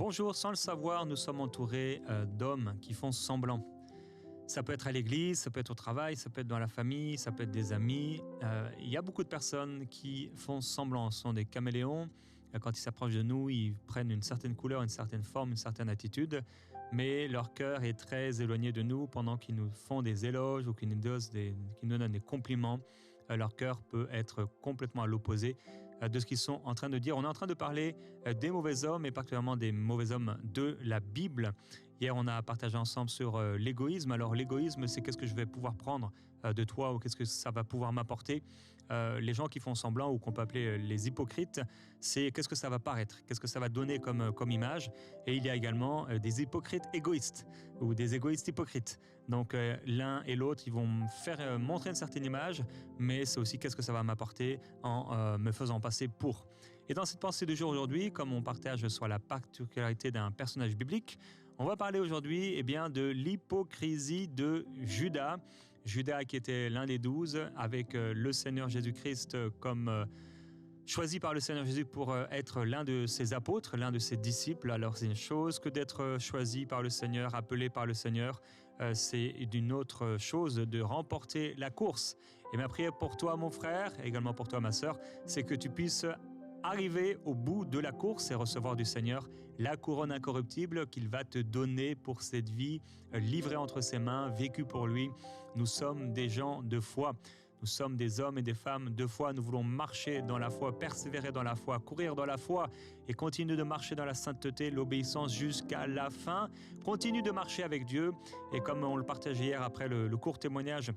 Bonjour, sans le savoir, nous sommes entourés d'hommes qui font semblant. Ça peut être à l'église, ça peut être au travail, ça peut être dans la famille, ça peut être des amis. Il y a beaucoup de personnes qui font semblant, ce sont des caméléons. Quand ils s'approchent de nous, ils prennent une certaine couleur, une certaine forme, une certaine attitude, mais leur cœur est très éloigné de nous pendant qu'ils nous font des éloges ou qu'ils nous donnent des compliments. Leur cœur peut être complètement à l'opposé de ce qu'ils sont en train de dire. On est en train de parler des mauvais hommes et particulièrement des mauvais hommes de la Bible. Hier, on a partagé ensemble sur l'égoïsme. Alors, l'égoïsme, c'est qu'est-ce que je vais pouvoir prendre de toi ou qu'est-ce que ça va pouvoir m'apporter. Les gens qui font semblant ou qu'on peut appeler les hypocrites, c'est qu'est-ce que ça va paraître, qu'est-ce que ça va donner comme image. Et il y a également des hypocrites égoïstes ou des égoïstes hypocrites. Donc, l'un et l'autre, ils vont me faire montrer une certaine image, mais c'est aussi qu'est-ce que ça va m'apporter en me faisant passer pour. Et dans cette pensée du jour aujourd'hui, comme on partage sur la particularité d'un personnage biblique, on va parler aujourd'hui de l'hypocrisie de Judas. Judas qui était l'un des 12 avec le Seigneur Jésus-Christ comme choisi par le Seigneur Jésus pour être l'un de ses apôtres, l'un de ses disciples. Alors c'est une chose que d'être choisi par le Seigneur, appelé par le Seigneur. C'est une autre chose de remporter la course. Et ma prière pour toi mon frère, et également pour toi ma sœur, c'est que tu puisses arriver au bout de la course et recevoir du Seigneur la couronne incorruptible qu'il va te donner pour cette vie livrée entre ses mains, vécue pour lui. Nous sommes des gens de foi. Nous sommes des hommes et des femmes de foi. Nous voulons marcher dans la foi, persévérer dans la foi, courir dans la foi et continuer de marcher dans la sainteté, l'obéissance jusqu'à la fin. Continue de marcher avec Dieu. Et comme on le partageait hier après le court témoignage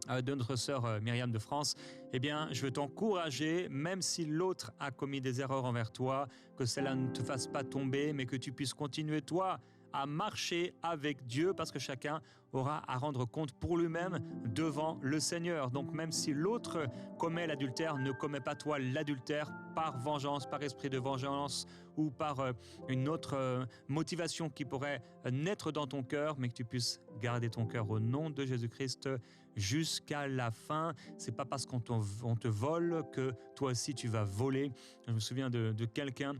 de notre sœur Myriam de France, je veux t'encourager, même si l'autre a commis des erreurs envers toi, que cela ne te fasse pas tomber, mais que tu puisses continuer, toi, à marcher avec Dieu, parce que chacun aura à rendre compte pour lui-même devant le Seigneur. Donc même si l'autre commet l'adultère, ne commets pas toi l'adultère par vengeance, par esprit de vengeance ou par une autre motivation qui pourrait naître dans ton cœur, mais que tu puisses garder ton cœur au nom de Jésus-Christ jusqu'à la fin. C'est pas parce qu'on te vole que toi aussi tu vas voler. Je me souviens de quelqu'un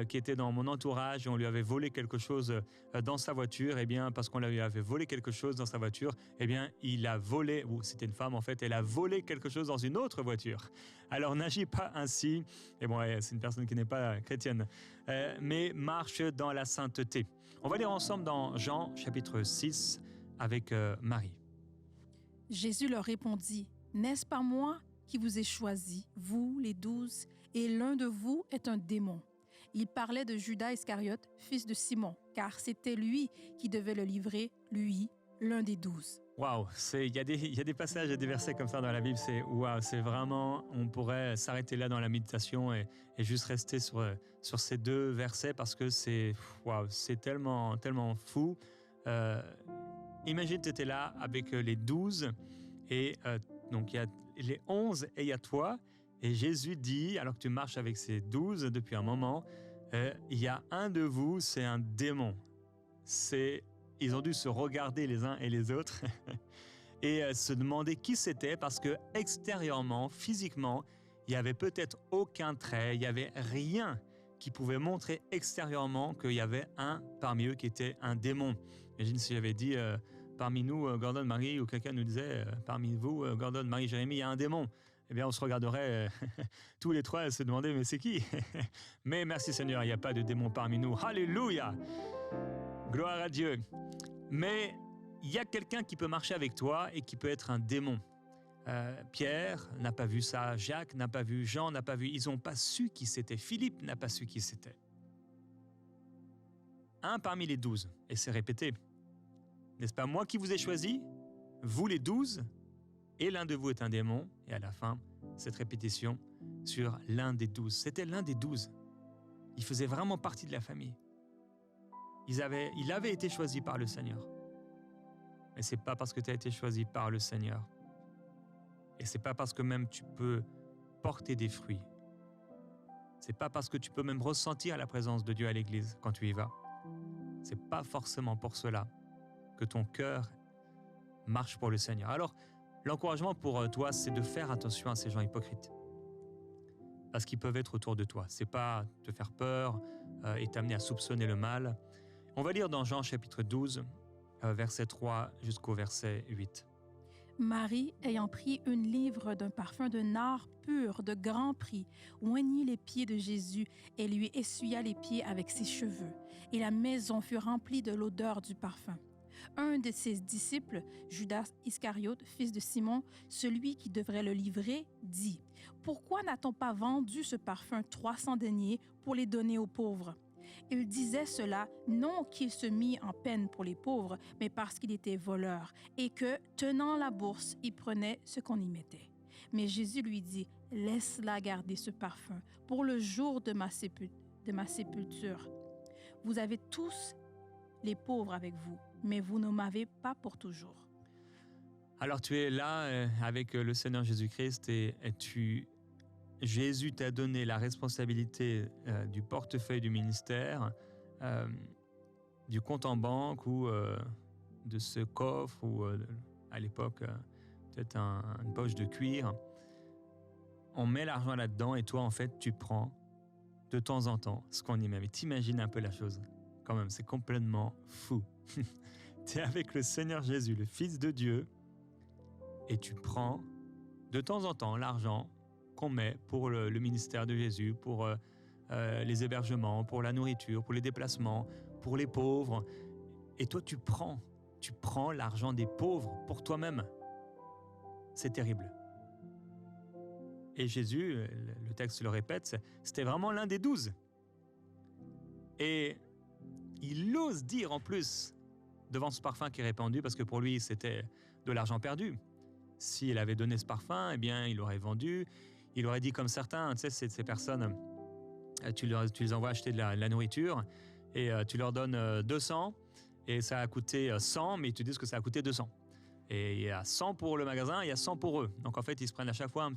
qui était dans mon entourage et on lui avait volé quelque chose dans sa voiture. Parce qu'on lui avait volé quelque chose dans sa voiture, il a volé, ou c'était une femme en fait, elle a volé quelque chose dans une autre voiture. Alors n'agis pas ainsi. C'est une personne qui n'est pas chrétienne, mais marche dans la sainteté. On va lire ensemble dans Jean chapitre 6 avec Marie. Jésus leur répondit, « N'est-ce pas moi qui vous ai choisi, vous les 12, et l'un de vous est un démon ?» Il parlait de Judas Iscariote, fils de Simon, car c'était lui qui devait le livrer, lui, l'un des 12. Waouh, il y a des passages et des versets comme ça dans la Bible, c'est vraiment, on pourrait s'arrêter là dans la méditation et juste rester sur ces deux versets parce que c'est tellement fou. Imagine, tu étais là avec les 12 et donc il y a les 11 et il y a toi. Et Jésus dit, alors que tu marches avec ces 12 depuis un moment, il y a un de vous, c'est un démon. Ils ont dû se regarder les uns et les autres et se demander qui c'était parce que extérieurement, physiquement, il n'y avait peut-être aucun trait, il n'y avait rien qui pouvait montrer extérieurement qu'il y avait un parmi eux qui était un démon. Imagine si j'avais dit parmi nous, Gordon, Marie, ou quelqu'un nous disait parmi vous, Gordon, Marie, Jérémie, il y a un démon. On se regarderait tous les trois et se demander mais c'est qui? Mais merci Seigneur, il n'y a pas de démon parmi nous. Alléluia! Gloire à Dieu. Mais il y a quelqu'un qui peut marcher avec toi et qui peut être un démon. Pierre n'a pas vu ça, Jacques n'a pas vu, Jean n'a pas vu, ils n'ont pas su qui c'était. Philippe n'a pas su qui c'était. Un parmi les 12, et c'est répété. N'est-ce pas moi qui vous ai choisi, vous les 12, et l'un de vous est un démon, et à la fin, cette répétition sur l'un des 12. C'était l'un des 12. Il faisait vraiment partie de la famille. Il avait été choisi par le Seigneur. Mais c'est pas parce que tu as été choisi par le Seigneur. Et c'est pas parce que même tu peux porter des fruits. C'est pas parce que tu peux même ressentir la présence de Dieu à l'église quand tu y vas. C'est pas forcément pour cela que ton cœur marche pour le Seigneur. Alors, l'encouragement pour toi, c'est de faire attention à ces gens hypocrites. parce qu'ils peuvent être autour de toi. C'est pas te faire peur et t'amener à soupçonner le mal. On va lire dans Jean chapitre 12, verset 3 jusqu'au verset 8. Marie, ayant pris une livre d'un parfum de nard pur de grand prix, oignit les pieds de Jésus et lui essuya les pieds avec ses cheveux. Et la maison fut remplie de l'odeur du parfum. Un de ses disciples, Judas Iscariote, fils de Simon, celui qui devrait le livrer, dit « Pourquoi n'a-t-on pas vendu ce parfum 300 deniers pour les donner aux pauvres ?» Il disait cela non qu'il se mit en peine pour les pauvres, mais parce qu'il était voleur et que, tenant la bourse, il prenait ce qu'on y mettait. Mais Jésus lui dit « Laisse-la garder ce parfum pour le jour de ma sépulture. Vous avez tous les pauvres avec vous, mais vous ne m'avez pas pour toujours. » Alors tu es là avec le Seigneur Jésus-Christ et Jésus t'a donné la responsabilité du portefeuille du ministère, du compte en banque ou de ce coffre ou à l'époque peut-être une poche de cuir. On met l'argent là-dedans et toi en fait tu prends de temps en temps ce qu'on y met. Mais t'imagines un peu la chose quand même, c'est complètement fou. Tu es avec le Seigneur Jésus, le Fils de Dieu, et tu prends de temps en temps l'argent qu'on met pour le ministère de Jésus, pour les hébergements, pour la nourriture, pour les déplacements, pour les pauvres. Et toi, tu prends l'argent des pauvres pour toi-même. C'est terrible. Et Jésus, le texte le répète, c'était vraiment l'un des 12. Et il ose dire en plus, devant ce parfum qui est répandu, parce que pour lui, c'était de l'argent perdu. S'il avait donné ce parfum, eh bien, il l'aurait vendu. Il aurait dit comme certains, tu sais, ces personnes, tu les envoies acheter de la nourriture et tu leur donnes 200 et ça a coûté 100, mais ils te disent que ça a coûté 200. Et il y a 100 pour le magasin, il y a 100 pour eux. Donc en fait, ils se prennent à chaque fois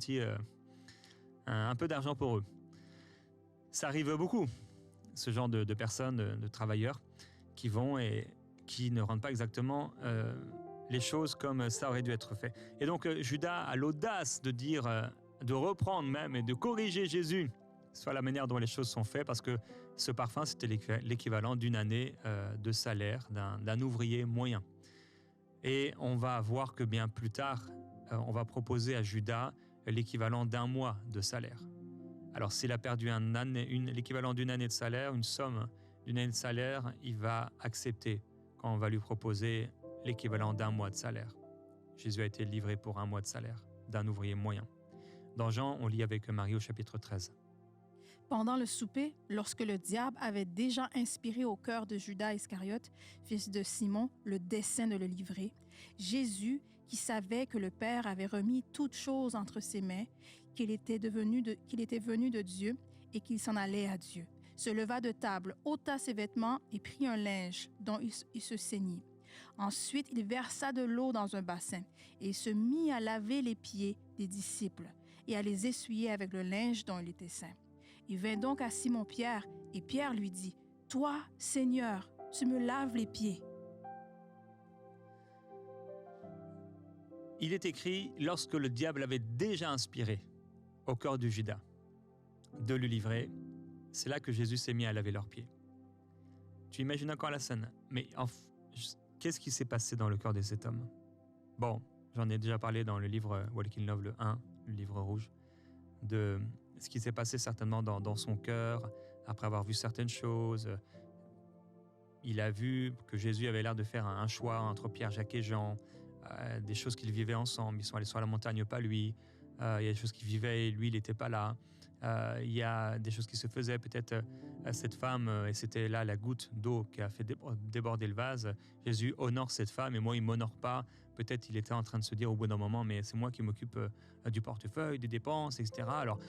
un peu d'argent pour eux. Ça arrive beaucoup, ce genre de personnes, de travailleurs, qui vont et qui ne rendent pas exactement les choses comme ça aurait dû être fait. Et donc Judas a l'audace de dire, de reprendre même et de corriger Jésus sur la manière dont les choses sont faites, parce que ce parfum, c'était l'équivalent d'une année de salaire d'un ouvrier moyen. Et on va voir que bien plus tard, on va proposer à Judas l'équivalent d'un mois de salaire. Alors s'il a perdu l'équivalent d'une année de salaire, une somme d'une année de salaire, il va accepter quand on va lui proposer l'équivalent d'un mois de salaire. Jésus a été livré pour un mois de salaire d'un ouvrier moyen. Dans Jean, on lit avec Marie au chapitre 13. Pendant le souper, lorsque le diable avait déjà inspiré au cœur de Judas Iscariote, fils de Simon, le dessein de le livrer, Jésus, qui savait que le Père avait remis toutes choses entre ses mains, qu'il était venu de Dieu et qu'il s'en allait à Dieu, se leva de table, ôta ses vêtements et prit un linge dont il se ceignit. Ensuite, il versa de l'eau dans un bassin et se mit à laver les pieds des disciples et à les essuyer avec le linge dont il était ceint. Il vint donc à Simon-Pierre et Pierre lui dit « Toi, Seigneur, tu me laves les pieds. » Il est écrit, lorsque le diable avait déjà inspiré au cœur de Judas de le livrer, c'est là que Jésus s'est mis à laver leurs pieds. Tu imagines encore la scène, mais qu'est-ce qui s'est passé dans le cœur de cet homme? Bon, j'en ai déjà parlé dans le livre Walking Love, le 1, le livre rouge, de ce qui s'est passé certainement dans son cœur, après avoir vu certaines choses. Il a vu que Jésus avait l'air de faire un choix entre Pierre, Jacques et Jean, des choses qu'ils vivaient ensemble. Ils sont allés sur la montagne, pas lui. Il y a des choses qu'ils vivaient et lui, il n'était pas là. Il y a des choses qui se faisaient. Peut-être cette femme, et c'était là la goutte d'eau qui a fait déborder le vase. Jésus honore cette femme et moi, il ne m'honore pas. Peut-être il était en train de se dire au bout d'un moment, mais c'est moi qui m'occupe du portefeuille, des dépenses, etc. Alors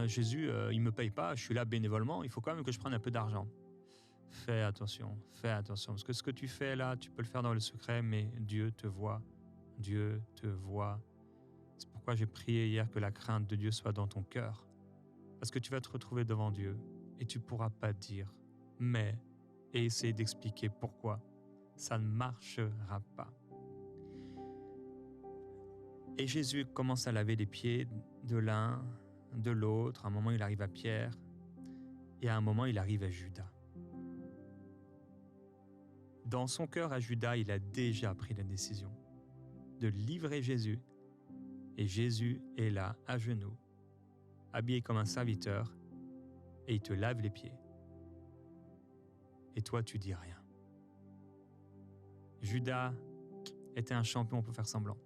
Jésus, il ne me paye pas, je suis là bénévolement, il faut quand même que je prenne un peu d'argent. Fais attention, parce que ce que tu fais là, tu peux le faire dans le secret, mais Dieu te voit. Dieu te voit. C'est pourquoi j'ai prié hier que la crainte de Dieu soit dans ton cœur. Parce que tu vas te retrouver devant Dieu et tu ne pourras pas dire « mais » et essayer d'expliquer pourquoi. Ça ne marchera pas. Et Jésus commence à laver les pieds de l'un, de l'autre. À un moment, il arrive à Pierre. Et à un moment, il arrive à Judas. Dans son cœur, à Judas, il a déjà pris la décision de livrer Jésus. Et Jésus est là, à genoux, habillé comme un serviteur, et il te lave les pieds. Et toi, tu dis rien. Judas était un champion pour faire semblant.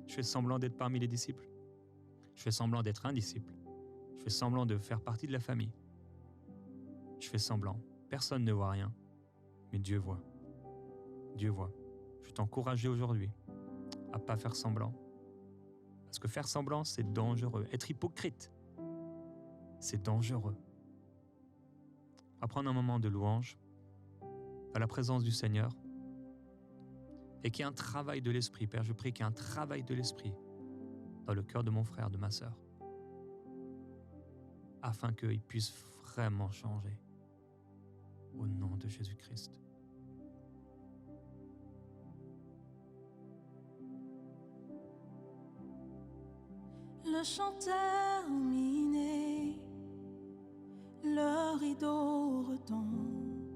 Je fais semblant d'être parmi les disciples. Je fais semblant d'être un disciple. Je fais semblant de faire partie de la famille. Je fais semblant. Personne ne voit rien, mais Dieu voit. Dieu voit. Je t'encourage aujourd'hui à ne pas faire semblant. Parce que faire semblant, c'est dangereux. Être hypocrite, c'est dangereux. On va prendre un moment de louange à la présence du Seigneur et qu'il y ait un travail de l'Esprit. Père, je prie qu'il y ait un travail de l'Esprit dans le cœur de mon frère, de ma sœur, afin qu'il puisse vraiment changer. Au nom de Jésus-Christ. Le chant terminé, le rideau retombe,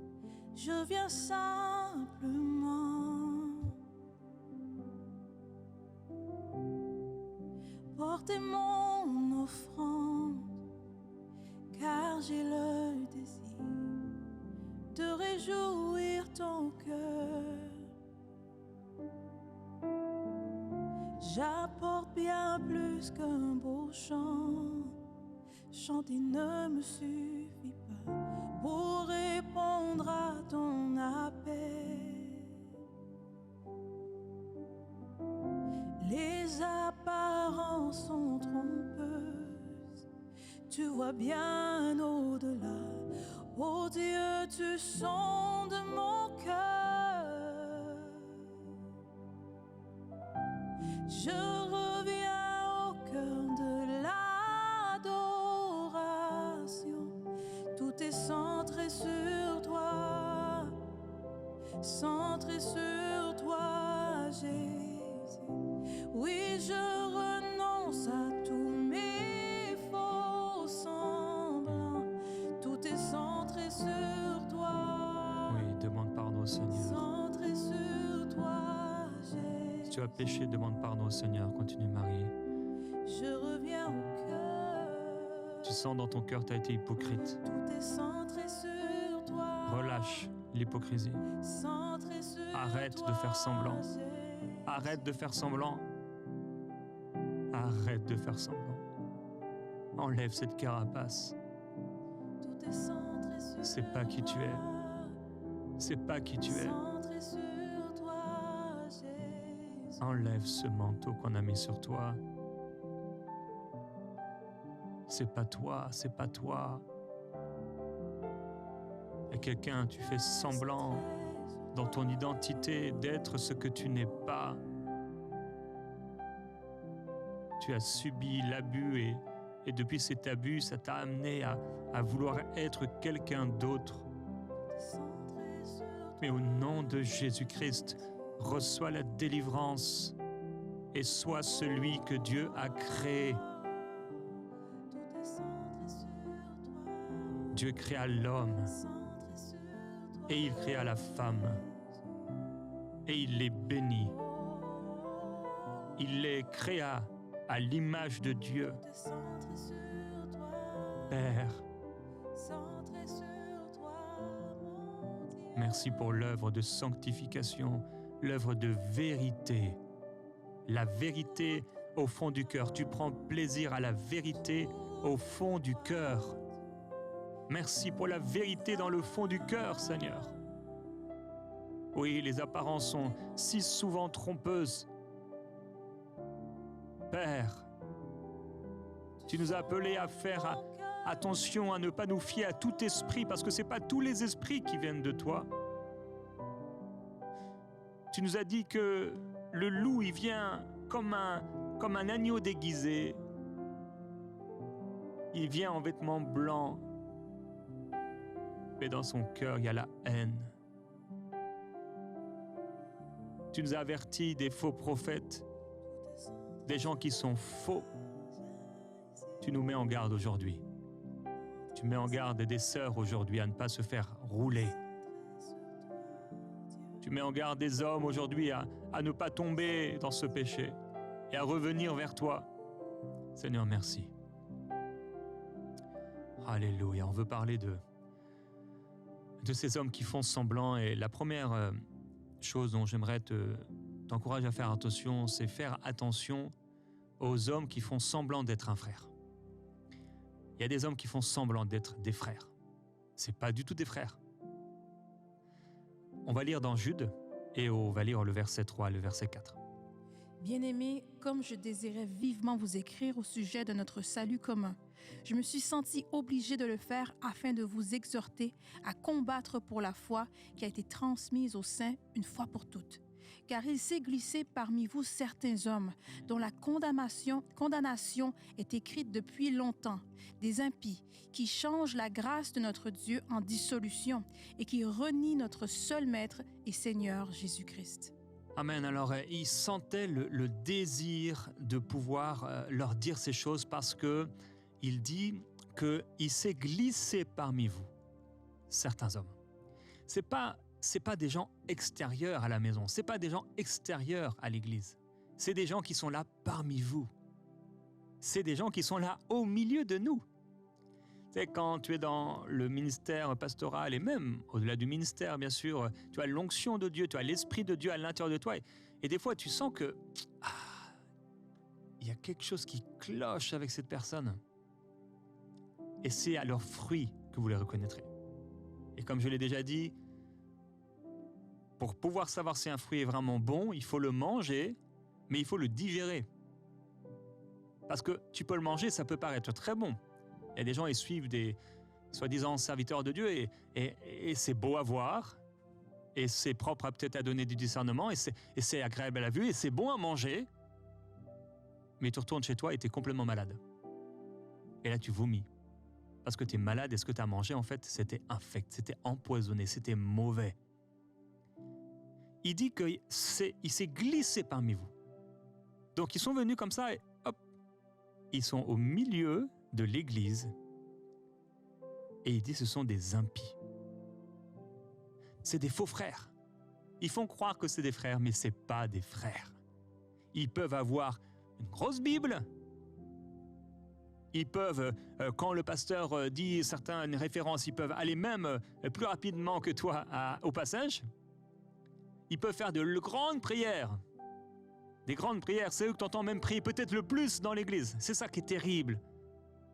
je viens simplement porter mon offrande, car j'ai le désir de réjouir ton cœur. J'apporte bien plus qu'un beau chant. Chanter ne me suffit pas pour répondre à ton appel. Les apparences sont trompeuses. Tu vois bien au-delà. Oh Dieu, tu sondes mon cœur. Je reviens au cœur de l'adoration. Tout est centré sur toi, centré sur toi, Jésus. Oui, je renonce à tous mes faux semblants. Tout est centré sur toi. Oui, demande pardon au Seigneur. Centré sur toi, Jésus. Si tu as péché, demande pardon au Seigneur. Continue, Marie. Je reviens au cœur. Tu sens dans ton cœur, tu as été hypocrite. Tout est centré sur toi. Relâche l'hypocrisie. Centré sur Arrête toi, de faire semblant. Jésus. Arrête de faire semblant. Arrête de faire semblant. Enlève cette carapace. Tout est centré sur C'est pas qui tu es. toi. C'est pas qui tu es. Centré sur toi, Jésus. Enlève ce manteau qu'on a mis sur toi. C'est pas toi, c'est pas toi. Et quelqu'un, tu fais semblant dans ton identité d'être ce que tu n'es pas. Tu as subi l'abus et depuis cet abus, ça t'a amené à vouloir être quelqu'un d'autre. Centré sur Mais au nom de Jésus-Christ, reçois la délivrance et sois celui que Dieu a créé. tout est centré sur toi. Dieu créa l'homme Centré sur toi. et il créa la femme et il les bénit. Il les créa à l'image de Dieu. Tout est centré sur toi. Père, Centré sur toi, mon Dieu. merci pour l'œuvre de sanctification, l'œuvre de vérité. La vérité au fond du cœur. Tu prends plaisir à la vérité au fond du cœur. Merci pour la vérité dans le fond du cœur, Seigneur. Oui, les apparences sont si souvent trompeuses. Père, tu nous as appelés à faire attention à ne pas nous fier à tout esprit, parce que ce n'est pas tous les esprits qui viennent de toi. Tu nous as dit que le loup, il vient comme un agneau déguisé. Il vient en vêtements blancs, mais dans son cœur, il y a la haine. Tu nous as avertis des faux prophètes, des gens qui sont faux. tu nous mets en garde aujourd'hui. Tu mets en garde des sœurs aujourd'hui à ne pas se faire rouler. Tu mets en garde des hommes aujourd'hui à ne pas tomber dans ce péché et à revenir vers toi. Seigneur, merci. Alléluia. On veut parler de ces hommes qui font semblant. Et la première chose dont j'aimerais t'encourager à faire attention, c'est faire attention aux hommes qui font semblant d'être un frère. Il y a des hommes qui font semblant d'être des frères. C'est pas du tout des frères. On va lire dans Jude et on va lire le verset 3 et le verset 4. Bien-aimés, comme je désirais vivement vous écrire au sujet de notre salut commun, je me suis senti obligé de le faire afin de vous exhorter à combattre pour la foi qui a été transmise aux saints une fois pour toutes. Car il s'est glissé parmi vous certains hommes dont la condamnation est écrite depuis longtemps, des impies qui changent la grâce de notre Dieu en dissolution et qui renient notre seul Maître et Seigneur Jésus-Christ. Amen. Alors, il sentait le désir de pouvoir leur dire ces choses parce que il dit qu'il s'est glissé parmi vous, certains hommes. C'est pas des gens extérieurs à la maison, c'est pas des gens extérieurs à l'église. C'est des gens qui sont là parmi vous. C'est des gens qui sont là au milieu de nous. C'est quand tu es dans le ministère pastoral et même au-delà du ministère, bien sûr, tu as l'onction de Dieu, tu as l'Esprit de Dieu à l'intérieur de toi. Et des fois, tu sens que il y a quelque chose qui cloche avec cette personne. Et c'est à leurs fruits que vous les reconnaîtrez. Et comme je l'ai déjà dit, pour pouvoir savoir si un fruit est vraiment bon, il faut le manger, mais il faut le digérer. Parce que tu peux le manger, ça peut paraître très bon. Il y a des gens qui suivent des soi-disant serviteurs de Dieu et c'est beau à voir, et c'est propre peut-être à donner du discernement, et c'est agréable à la vue, et c'est bon à manger, mais tu retournes chez toi et tu es complètement malade. Et là, tu vomis. Parce que tu es malade et ce que tu as mangé, en fait, c'était infect, c'était empoisonné, c'était mauvais. Il dit qu'il s'est glissé parmi vous. Donc, ils sont venus comme ça et hop, ils sont au milieu de l'église et il dit ce sont des impies. C'est des faux frères. Ils font croire que c'est des frères, mais ce n'est pas des frères. Ils peuvent avoir une grosse Bible. Ils peuvent, quand le pasteur dit certaines références, ils peuvent aller même plus rapidement que toi au passage. Ils peuvent faire de grandes prières. Des grandes prières, c'est eux que tu entends même prier peut-être le plus dans l'église. C'est ça qui est terrible.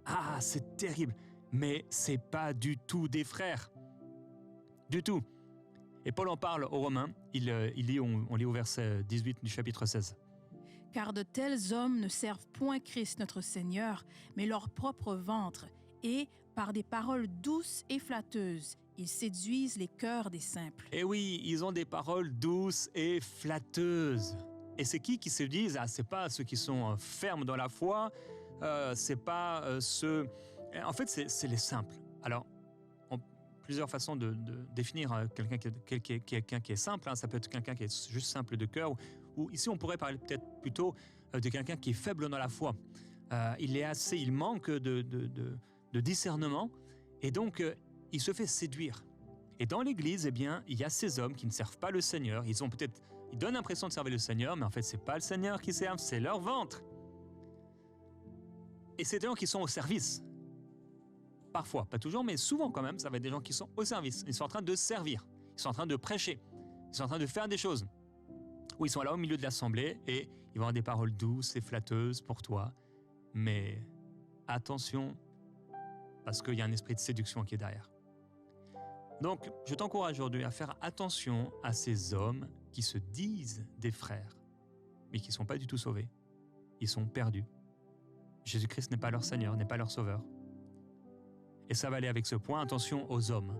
Ah, c'est terrible. Mais c'est pas du tout des frères. Du tout. Et Paul en parle aux Romains. On lit au verset 18 du chapitre 16. Car de tels hommes ne servent point Christ notre Seigneur, mais leur propre ventre, et, par des paroles douces et flatteuses, ils séduisent les cœurs des simples. Et oui, ils ont des paroles douces et flatteuses. Et c'est qui séduisent ? C'est pas ceux qui sont fermes dans la foi, c'est pas ceux... En fait, c'est les simples. Alors, plusieurs façons de définir quelqu'un qui est simple. Hein. Ça peut être quelqu'un qui est juste simple de cœur, ou ici on pourrait parler peut-être plutôt de quelqu'un qui est faible dans la foi. Il manque de discernement, et donc il se fait séduire. Et dans l'Église, eh bien, il y a ces hommes qui ne servent pas le Seigneur. Ils donnent l'impression de servir le Seigneur, mais en fait, c'est pas le Seigneur qui servent, c'est leur ventre. Et c'est des gens qui sont au service. Parfois, pas toujours, mais souvent quand même, ça va être des gens qui sont au service. Ils sont en train de servir, ils sont en train de prêcher, ils sont en train de faire des choses. Ou ils sont là au milieu de l'assemblée et ils vont avoir des paroles douces et flatteuses pour toi. Mais attention, parce qu'il y a un esprit de séduction qui est derrière. Donc, je t'encourage aujourd'hui à faire attention à ces hommes qui se disent des frères, mais qui ne sont pas du tout sauvés. Ils sont perdus. Jésus-Christ n'est pas leur Seigneur, n'est pas leur Sauveur. Et ça va aller avec ce point. Attention aux hommes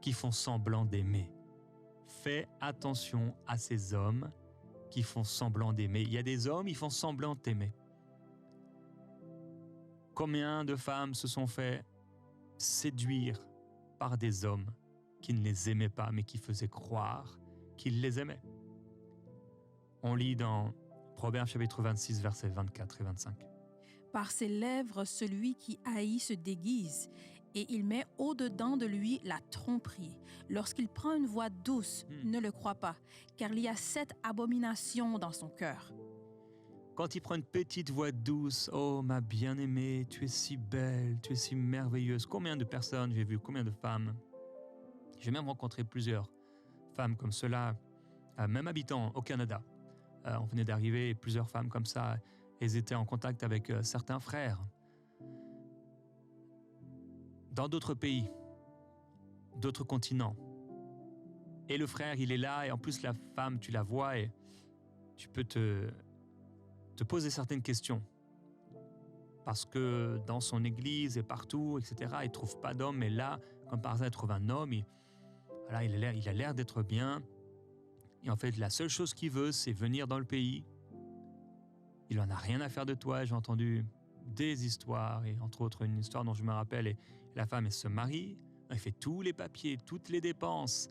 qui font semblant d'aimer. Fais attention à ces hommes qui font semblant d'aimer. Il y a des hommes, ils font semblant d'aimer. Combien de femmes se sont fait séduire par des hommes qui ne les aimaient pas, mais qui faisaient croire qu'ils les aimaient. On lit dans Proverbes chapitre 26, versets 24 et 25. Par ses lèvres, celui qui haït se déguise, et il met au-dedans de lui la tromperie. Lorsqu'il prend une voix douce, ne le crois pas, car il y a 7 abominations dans son cœur. Quand il prend une petite voix douce, « Oh, ma bien-aimée, tu es si belle, tu es si merveilleuse. » Combien de personnes j'ai vu, combien de femmes? J'ai même rencontré plusieurs femmes comme cela, même habitant au Canada. On venait d'arriver, plusieurs femmes comme ça, elles étaient en contact avec certains frères dans d'autres pays, d'autres continents. Et le frère, il est là, et en plus la femme, tu la vois, et tu peux te poser certaines questions. Parce que dans son église et partout, etc., il ne trouve pas d'homme, mais là, comme par hasard, il trouve un homme, voilà, il a l'air d'être bien. Et en fait, la seule chose qu'il veut, c'est venir dans le pays. Il n'en a rien à faire de toi. J'ai entendu des histoires, et entre autres une histoire dont je me rappelle, et la femme, elle se marie, elle fait tous les papiers, toutes les dépenses,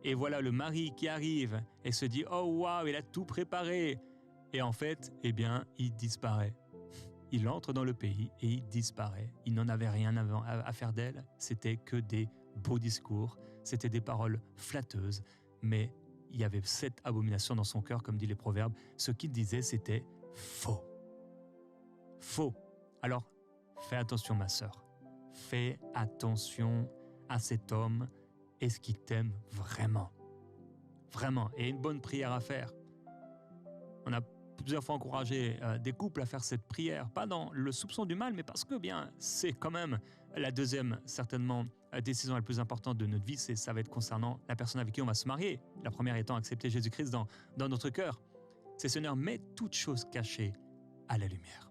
et voilà le mari qui arrive, et se dit « Oh waouh, il a tout préparé !» Et en fait, eh bien, il disparaît. Il entre dans le pays et il disparaît. Il n'en avait rien à faire d'elle, c'était que des beaux discours, c'était des paroles flatteuses, mais il y avait 7 abominations dans son cœur, comme dit les Proverbes. Ce qu'il disait, c'était faux. Faux. Alors, fais attention, ma sœur. Fais attention à cet homme. Est-ce qu'il t'aime vraiment? Vraiment. Et une bonne prière à faire. On a plusieurs fois encouragé des couples à faire cette prière, pas dans le soupçon du mal, mais parce que bien, c'est quand même la deuxième, certainement, décision la plus importante de notre vie, ça va être concernant la personne avec qui on va se marier. La première étant accepter Jésus-Christ dans notre cœur. C'est Seigneur, mets toutes choses cachées à la lumière.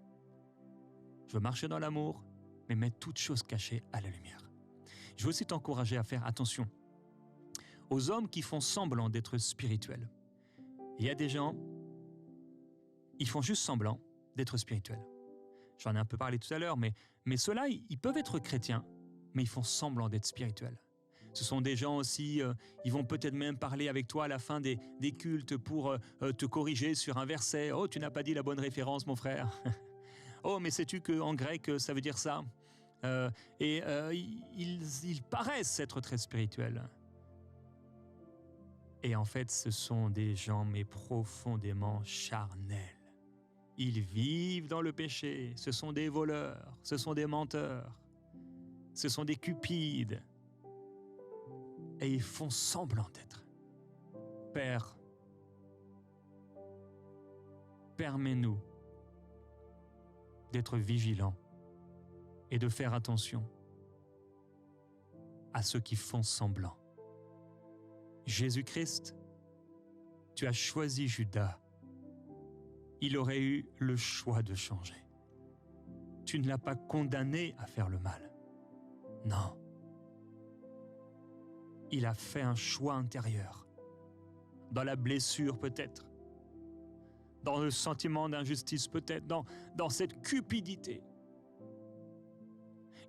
Je veux marcher dans l'amour, mais mets toutes choses cachées à la lumière. Je veux aussi t'encourager à faire attention aux hommes qui font semblant d'être spirituels. Il y a des gens, ils font juste semblant d'être spirituels. J'en ai un peu parlé tout à l'heure, mais ceux-là, ils peuvent être chrétiens, mais ils font semblant d'être spirituels. Ce sont des gens aussi, ils vont peut-être même parler avec toi à la fin des cultes pour te corriger sur un verset. « Oh, tu n'as pas dit la bonne référence, mon frère. » « Oh, mais sais-tu qu'en grec, ça veut dire ça ?» Ils paraissent être très spirituels. Et en fait, ce sont des gens, mais profondément charnels. Ils vivent dans le péché. Ce sont des voleurs, ce sont des menteurs, ce sont des cupides. Et ils font semblant d'être. Père, permets-nous d'être vigilants et de faire attention à ceux qui font semblant. Jésus-Christ, tu as choisi Judas. Il aurait eu le choix de changer. Tu ne l'as pas condamné à faire le mal. Non. Il a fait un choix intérieur, dans la blessure peut-être, dans le sentiment d'injustice peut-être, dans cette cupidité.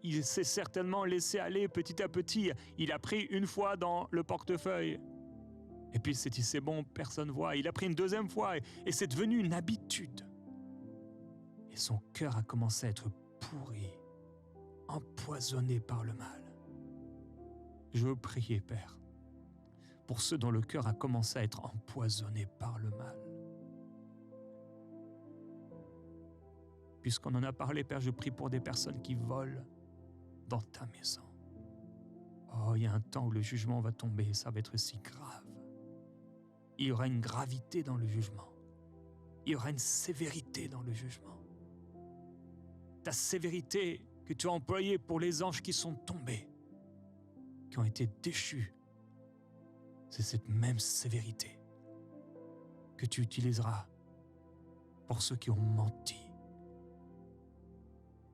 Il s'est certainement laissé aller petit à petit. Il a pris une fois dans le portefeuille. Et puis il s'est dit, c'est bon, personne ne voit. Il a pris une deuxième fois et c'est devenu une habitude. Et son cœur a commencé à être pourri, empoisonné par le mal. Je veux prier, Père, pour ceux dont le cœur a commencé à être empoisonné par le mal. Puisqu'on en a parlé, Père, je prie pour des personnes qui volent dans ta maison. Oh, il y a un temps où le jugement va tomber, ça va être si grave. Il y aura une gravité dans le jugement. Il y aura une sévérité dans le jugement. Ta sévérité que tu as employée pour les anges qui sont tombés, qui ont été déchus, c'est cette même sévérité que tu utiliseras pour ceux qui ont menti,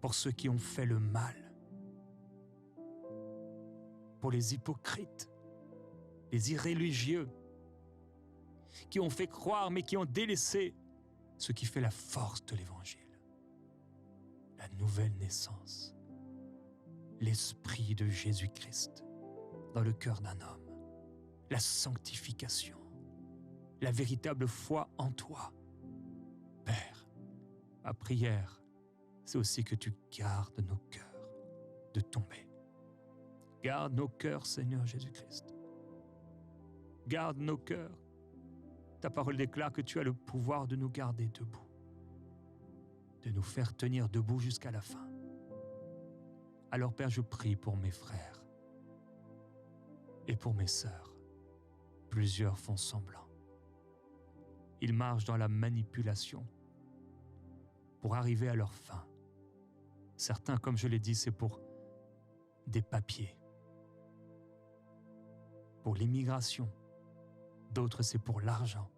pour ceux qui ont fait le mal, pour les hypocrites, les irréligieux, qui ont fait croire mais qui ont délaissé ce qui fait la force de l'Évangile. La nouvelle naissance, l'Esprit de Jésus-Christ dans le cœur d'un homme, la sanctification, la véritable foi en toi. Père, ma prière c'est aussi que tu gardes nos cœurs de tomber. Garde nos cœurs, Seigneur Jésus-Christ. Garde nos cœurs. Ta parole déclare que tu as le pouvoir de nous garder debout, de nous faire tenir debout jusqu'à la fin. Alors, Père, je prie pour mes frères et pour mes sœurs. Plusieurs font semblant. Ils marchent dans la manipulation pour arriver à leur fin. Certains, comme je l'ai dit, c'est pour des papiers, pour l'immigration. D'autres, c'est pour l'argent.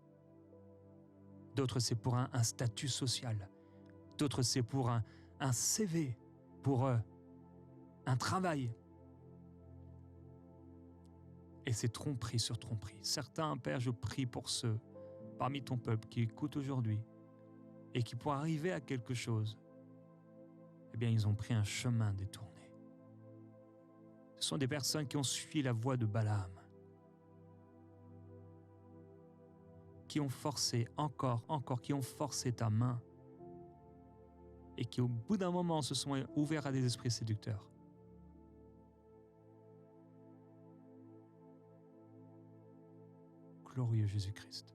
D'autres, c'est pour un statut social. D'autres, c'est pour un CV, pour un travail. Et c'est tromperie sur tromperie. Certains, Père, je prie pour ceux parmi ton peuple qui écoutent aujourd'hui et qui, pour arriver à quelque chose, eh bien, ils ont pris un chemin détourné. Ce sont des personnes qui ont suivi la voie de Balaam, qui ont forcé encore, qui ont forcé ta main et qui, au bout d'un moment, se sont ouverts à des esprits séducteurs. Glorieux Jésus-Christ.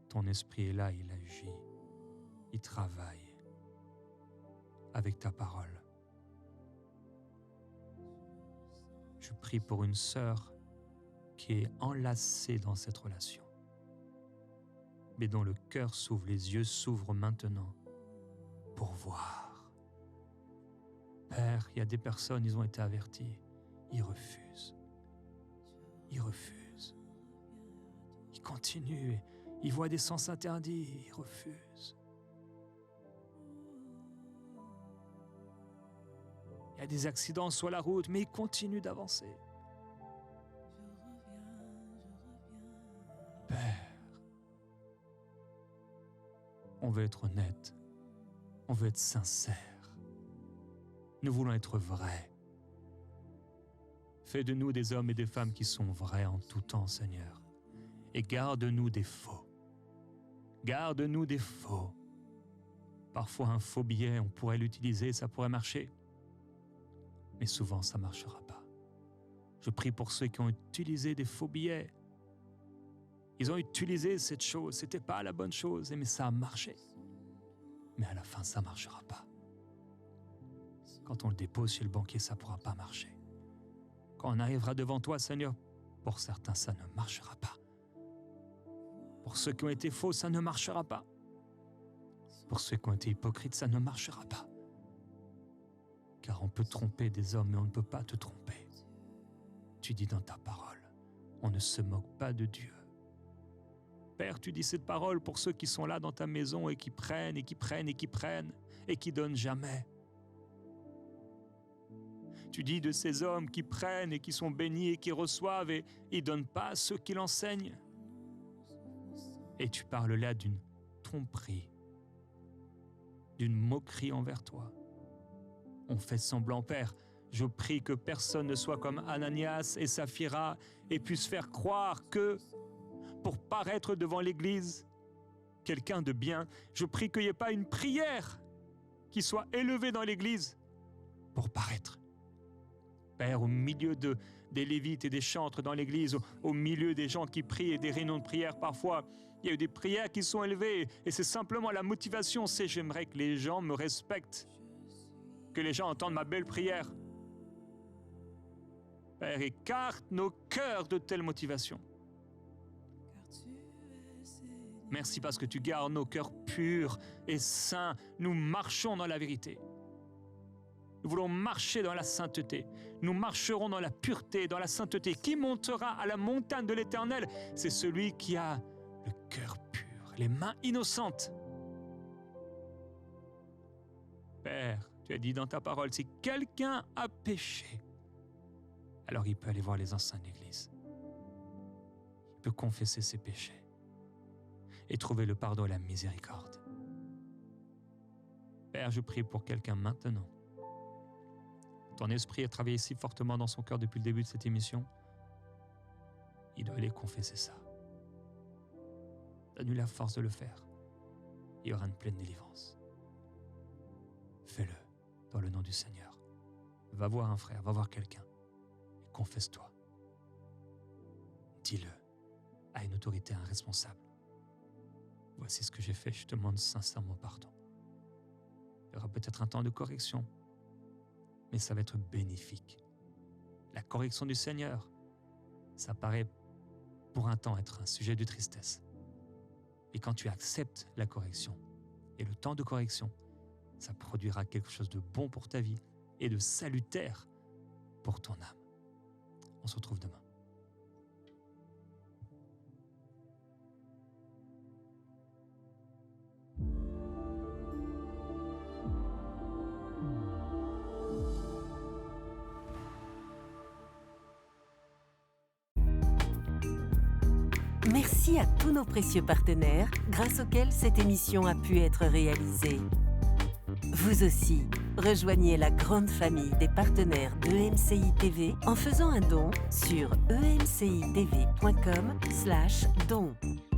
Ton esprit est là, il agit, il travaille avec ta parole. Je prie pour une sœur qui est enlacée dans cette relation, mais dont le cœur s'ouvre, les yeux s'ouvrent maintenant pour voir. Père, il y a des personnes, ils ont été avertis, ils refusent. Ils refusent. Ils continuent, ils voient des sens interdits, ils refusent. Il y a des accidents sur la route, mais ils continuent d'avancer. Père, on veut être honnête, on veut être sincère. Nous voulons être vrais. Fais de nous des hommes et des femmes qui sont vrais en tout temps, Seigneur. Et garde-nous des faux. Garde-nous des faux. Parfois, un faux billet, on pourrait l'utiliser, ça pourrait marcher. Mais souvent, ça ne marchera pas. Je prie pour ceux qui ont utilisé des faux billets. Ils ont utilisé cette chose, ce n'était pas la bonne chose, mais ça a marché. Mais à la fin, ça ne marchera pas. Quand on le dépose chez le banquier, ça ne pourra pas marcher. Quand on arrivera devant toi, Seigneur, pour certains, ça ne marchera pas. Pour ceux qui ont été faux, ça ne marchera pas. Pour ceux qui ont été hypocrites, ça ne marchera pas. Car on peut tromper des hommes, mais on ne peut pas te tromper. Tu dis dans ta parole, on ne se moque pas de Dieu. Père, tu dis cette parole pour ceux qui sont là dans ta maison et qui prennent, et qui prennent, et qui prennent, et qui donnent jamais. Tu dis de ces hommes qui prennent et qui sont bénis et qui reçoivent et ils ne donnent pas à ceux qui l'enseignent. Et tu parles là d'une tromperie, d'une moquerie envers toi. On fait semblant, Père. Je prie que personne ne soit comme Ananias et Saphira et puisse faire croire que, pour paraître devant l'Église, quelqu'un de bien, je prie qu'il n'y ait pas une prière qui soit élevée dans l'Église pour paraître. Père, au milieu des lévites et des chantres dans l'Église, au milieu des gens qui prient et des réunions de prière, parfois, il y a eu des prières qui sont élevées et c'est simplement la motivation, c'est j'aimerais que les gens me respectent, que les gens entendent ma belle prière. Père, écarte nos cœurs de telles motivations. Merci parce que tu gardes nos cœurs purs et saints. Nous marchons dans la vérité. Nous voulons marcher dans la sainteté. Nous marcherons dans la pureté, dans la sainteté. Qui montera à la montagne de l'Éternel? C'est celui qui a le cœur pur, les mains innocentes. Père, tu as dit dans ta parole, si quelqu'un a péché, alors il peut aller voir les anciens de l'Église. Il peut confesser ses péchés et trouver le pardon et la miséricorde. Père, je prie pour quelqu'un maintenant. Ton esprit a travaillé si fortement dans son cœur depuis le début de cette émission. Il doit aller confesser ça. Donne-lui la force de le faire. il y aura une pleine délivrance. Fais-le dans le nom du Seigneur. Va voir un frère, va voir quelqu'un et confesse-toi. Dis-le à une autorité, à un responsable. Voici ce que j'ai fait, je te demande sincèrement pardon. Il y aura peut-être un temps de correction, mais ça va être bénéfique. La correction du Seigneur, ça paraît pour un temps être un sujet de tristesse. Et quand tu acceptes la correction et le temps de correction, ça produira quelque chose de bon pour ta vie et de salutaire pour ton âme. On se retrouve demain. Merci à tous nos précieux partenaires, grâce auxquels cette émission a pu être réalisée. Vous aussi, rejoignez la grande famille des partenaires d'EMCI TV en faisant un don sur emcitv.com/don.